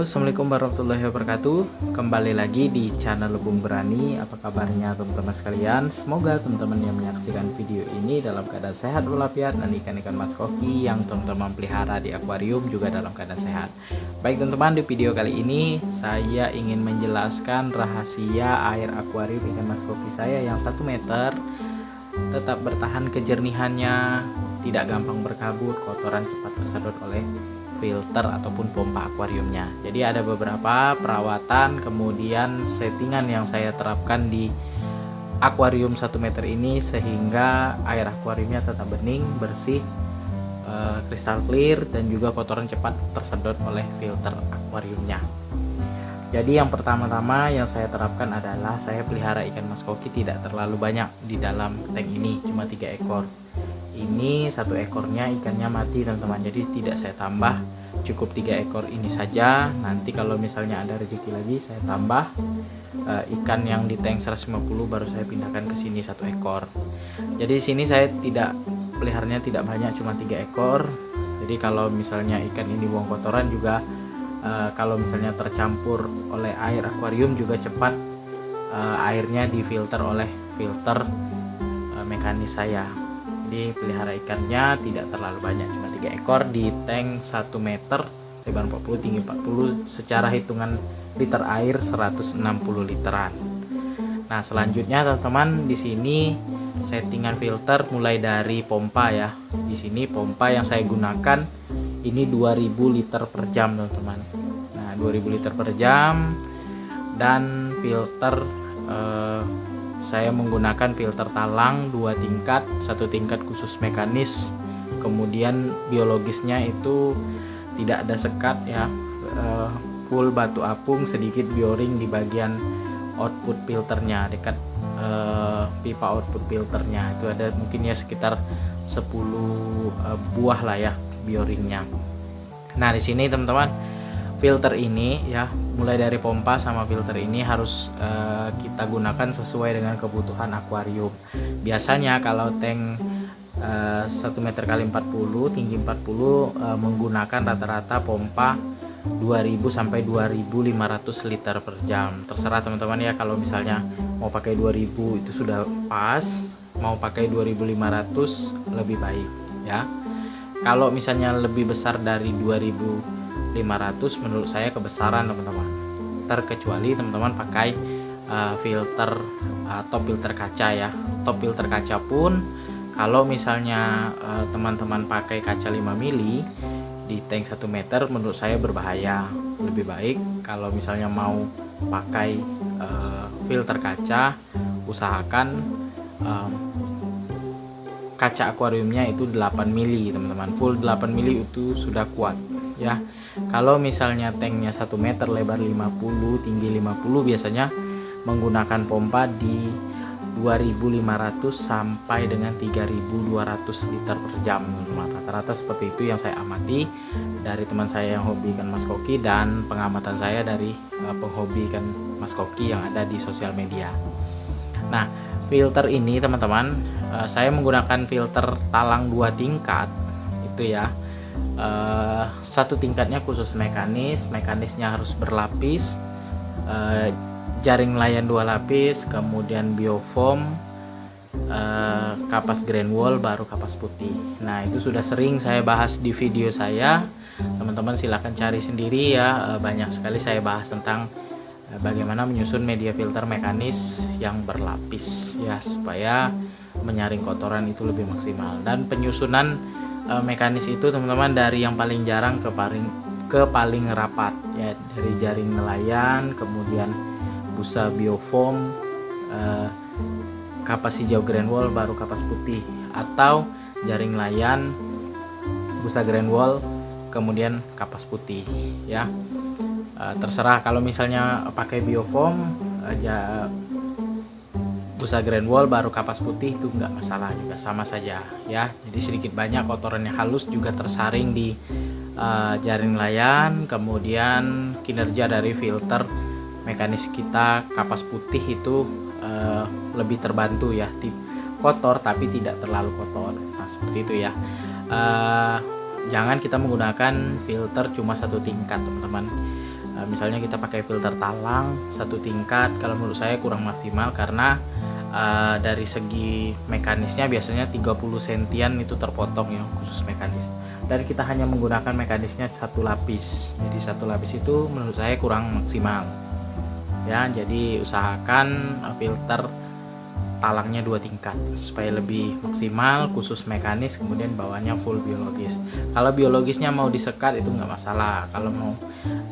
Assalamualaikum warahmatullahi wabarakatuh. Kembali lagi di channel Bung Berani. Apa kabarnya teman-teman sekalian? Semoga teman-teman yang menyaksikan video ini dalam keadaan sehat walafiat, dan ikan-ikan mas koki yang teman-teman pelihara di akuarium juga dalam keadaan sehat. Baik teman-teman, di video kali ini saya ingin menjelaskan rahasia air akuarium ikan mas koki saya yang 1 meter tetap bertahan kejernihannya, tidak gampang berkabut, kotoran cepat tersedot oleh filter ataupun pompa akuariumnya. Jadi ada beberapa perawatan kemudian settingan yang saya terapkan di akuarium 1 meter ini sehingga air akuariumnya tetap bening, bersih, kristal clear, dan juga kotoran cepat tersedot oleh filter akuariumnya. Jadi yang pertama-tama yang saya terapkan adalah saya pelihara ikan mas koki tidak terlalu banyak di dalam tank ini, cuma 3 ekor. Ini 1 ekornya ikannya mati teman-teman, jadi tidak saya tambah, cukup 3 ekor ini saja. Nanti kalau misalnya ada rezeki lagi saya tambah ikan yang di tank 150 baru saya pindahkan ke sini 1 ekor. Jadi di sini saya tidak peliharanya tidak banyak, cuma 3 ekor. Jadi kalau misalnya ikan ini buang kotoran juga kalau misalnya tercampur oleh air akuarium juga cepat airnya difilter oleh filter mekanis saya. Jadi pelihara ikannya tidak terlalu banyak, cuma 3 ekor di tank 1 meter, lebar 40, tinggi 40, secara hitungan liter air 160 literan. Nah selanjutnya teman-teman, di sini settingan filter mulai dari pompa ya. Di sini pompa yang saya gunakan ini 2000 liter per jam teman-teman. Nah 2000 liter per jam, dan filter saya menggunakan filter talang 2 tingkat, 1 tingkat khusus mekanis, kemudian biologisnya itu tidak ada sekat ya, full batu apung, sedikit bioring di bagian output filternya, dekat pipa output filternya itu ada mungkin ya sekitar 10 buah lah ya bioringnya. Nah di sini teman-teman, filter ini ya, mulai dari pompa sama filter ini harus kita gunakan sesuai dengan kebutuhan akuarium. Biasanya kalau tank 1 meter kali 40, tinggi 40, menggunakan rata-rata pompa 2000 sampai 2500 liter per jam. Terserah teman-teman ya, kalau misalnya mau pakai 2000 itu sudah pas, mau pakai 2500 lebih baik ya. Kalau misalnya lebih besar dari 2500 menurut saya kebesaran teman-teman, terkecuali teman-teman pakai filter top filter kaca ya. Top filter kaca pun kalau misalnya teman-teman pakai kaca 5 mili di tank 1 meter menurut saya berbahaya. Lebih baik kalau misalnya mau pakai filter kaca, usahakan kaca akuariumnya itu 8 mili teman-teman, full 8 mili itu sudah kuat ya. Kalau misalnya tanknya 1 meter, lebar 50, tinggi 50, biasanya menggunakan pompa di 2500 sampai dengan 3200 liter per jam teman-teman. Rata-rata seperti itu yang saya amati dari teman saya yang hobi ikan mas koki, dan pengamatan saya dari penghobi ikan mas koki yang ada di sosial media. Nah filter ini teman-teman, saya menggunakan filter talang 2 tingkat itu ya. 1 tingkatnya khusus mekanisnya harus berlapis, jaring nelayan 2 lapis, kemudian biofoam, kapas grand wall, baru kapas putih. Nah itu sudah sering saya bahas di video saya, teman-teman silahkan cari sendiri ya. Banyak sekali saya bahas tentang bagaimana menyusun media filter mekanis yang berlapis ya, supaya menyaring kotoran itu lebih maksimal. Dan penyusunan mekanis itu teman-teman dari yang paling jarang ke paling rapat ya, dari jaring nelayan, kemudian busa biofoam, kapas hijau grand wall, baru kapas putih, atau jaring nelayan, busa grand wall, kemudian kapas putih ya. Terserah, kalau misalnya pakai biofoam aja, busa grand wall, baru kapas putih, itu nggak masalah juga, sama saja ya. Jadi sedikit banyak kotorannya halus juga tersaring di jaring nelayan, kemudian kinerja dari filter mekanis kita kapas putih itu lebih terbantu ya, kotor tapi tidak terlalu kotor. Nah seperti itu ya. Jangan kita menggunakan filter cuma 1 tingkat teman-teman. Misalnya kita pakai filter talang 1 tingkat, kalau menurut saya kurang maksimal karena dari segi mekanisnya biasanya 30 sentian itu terpotong ya khusus mekanis, dan kita hanya menggunakan mekanisnya 1 lapis, jadi 1 lapis itu menurut saya kurang maksimal ya. Jadi usahakan filter talangnya 2 tingkat supaya lebih maksimal khusus mekanis, kemudian bawahnya full biologis. Kalau biologisnya mau disekat itu nggak masalah, kalau mau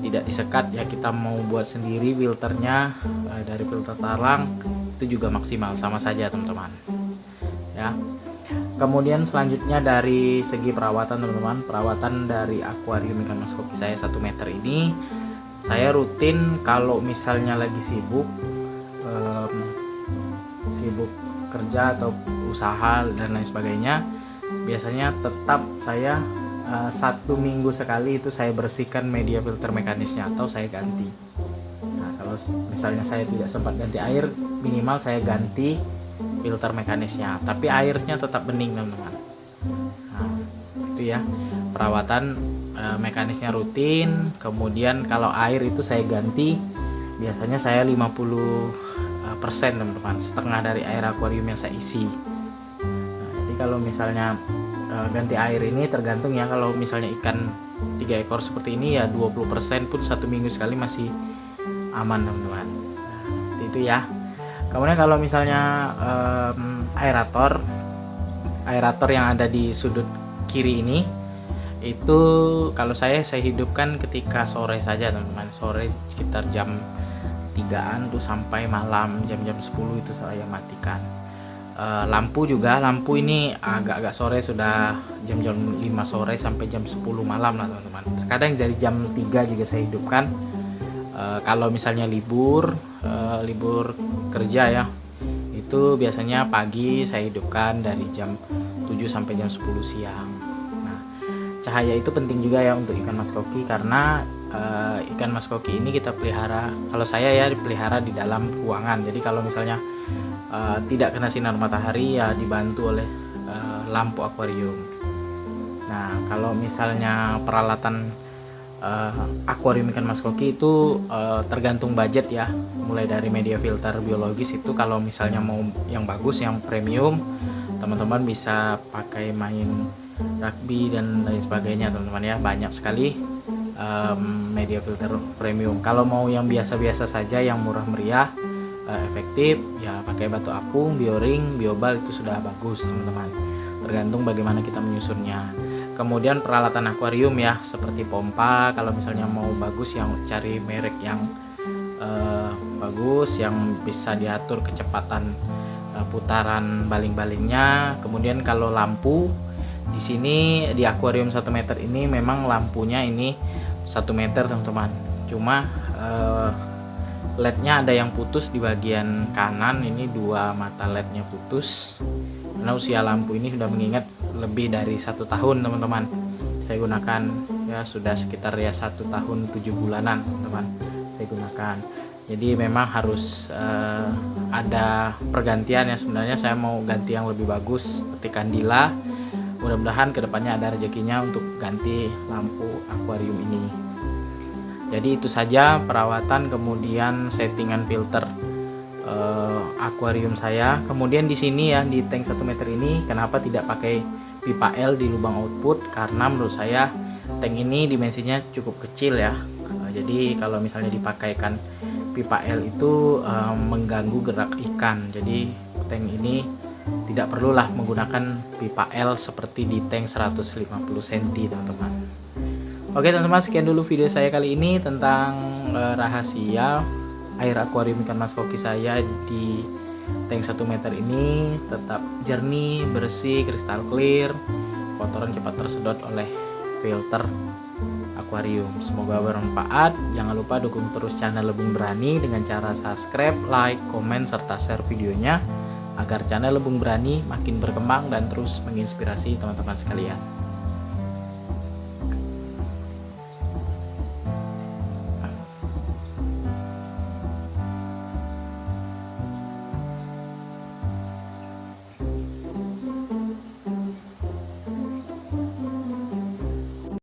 tidak disekat ya kita mau buat sendiri filternya dari filter talang itu juga maksimal, sama saja teman-teman ya. Kemudian selanjutnya dari segi perawatan teman-teman, perawatan dari akuarium ikan mas koki saya 1 meter ini, saya rutin kalau misalnya lagi sibuk kerja atau usaha dan lain sebagainya, biasanya tetap saya 1 minggu sekali itu saya bersihkan media filter mekanisnya atau saya ganti. Nah, kalau misalnya saya tidak sempat ganti air, minimal saya ganti filter mekanisnya, tapi airnya tetap bening teman-teman. Nah, itu ya perawatan mekanisnya rutin. Kemudian kalau air itu saya ganti, biasanya saya 50% teman-teman, setengah dari air akuarium yang saya isi. Nah, jadi kalau misalnya ganti air ini tergantung ya, kalau misalnya ikan 3 ekor seperti ini ya 20% pun 1 minggu sekali masih aman teman-teman. Nah, itu ya. Kemudian kalau misalnya aerator yang ada di sudut kiri ini, itu kalau saya hidupkan ketika sore saja teman-teman, sore sekitar jam 3-an tuh sampai malam jam-jam 10 itu saya matikan. Lampu ini agak-agak sore, sudah jam-jam 5 sore sampai jam 10 malam lah teman-teman. Terkadang dari jam 3 juga saya hidupkan. Kalau misalnya libur kerja ya, itu biasanya pagi saya hidupkan dari jam 7 sampai jam 10 siang. Nah, cahaya itu penting juga ya untuk ikan mas koki, karena ikan mas koki ini kita pelihara, kalau saya ya dipelihara di dalam ruangan. Jadi kalau misalnya tidak kena sinar matahari ya dibantu oleh lampu akuarium. Nah, kalau misalnya peralatan akuarium ikan mas koki itu tergantung budget ya, mulai dari media filter biologis itu kalau misalnya mau yang bagus, yang premium, teman-teman bisa pakai main rugby dan lain sebagainya teman-teman ya, banyak sekali media filter premium. Kalau mau yang biasa-biasa saja, yang murah meriah, efektif ya pakai batu apung, bioring, biobal, itu sudah bagus teman-teman, tergantung bagaimana kita menyusunnya. Kemudian peralatan akuarium ya, seperti pompa, kalau misalnya mau bagus yang cari merek yang bagus, yang bisa diatur kecepatan putaran baling-balingnya. Kemudian kalau lampu di sini di akuarium 1 meter ini memang lampunya ini 1 meter teman-teman, cuma LED-nya ada yang putus di bagian kanan, ini 2 mata LED-nya putus karena usia lampu ini sudah mengingat lebih dari 1 tahun teman-teman. Saya gunakan ya sudah sekitar ya 1 tahun 7 bulanan teman-teman saya gunakan. Jadi memang harus ada pergantian ya. Sebenarnya saya mau ganti yang lebih bagus seperti kandila. Mudah-mudahan kedepannya ada rezekinya untuk ganti lampu akuarium ini. Jadi itu saja perawatan kemudian settingan filter akuarium saya. Kemudian di sini ya di tank 1 meter ini kenapa tidak pakai pipa L di lubang output, karena menurut saya tank ini dimensinya cukup kecil ya. Jadi kalau misalnya dipakaikan pipa L itu mengganggu gerak ikan. Jadi tank ini tidak perlulah menggunakan pipa L seperti di tank 150 cm teman-teman. Oke teman-teman, sekian dulu video saya kali ini tentang rahasia air akuarium ikan mas koki saya di tank 1 meter ini tetap jernih, bersih, kristal clear, kotoran cepat tersedot oleh filter akuarium. Semoga bermanfaat. Jangan lupa dukung terus channel Lebung Berani dengan cara subscribe, like, komen, serta share videonya agar channel Lebung Berani makin berkembang dan terus menginspirasi teman-teman sekalian.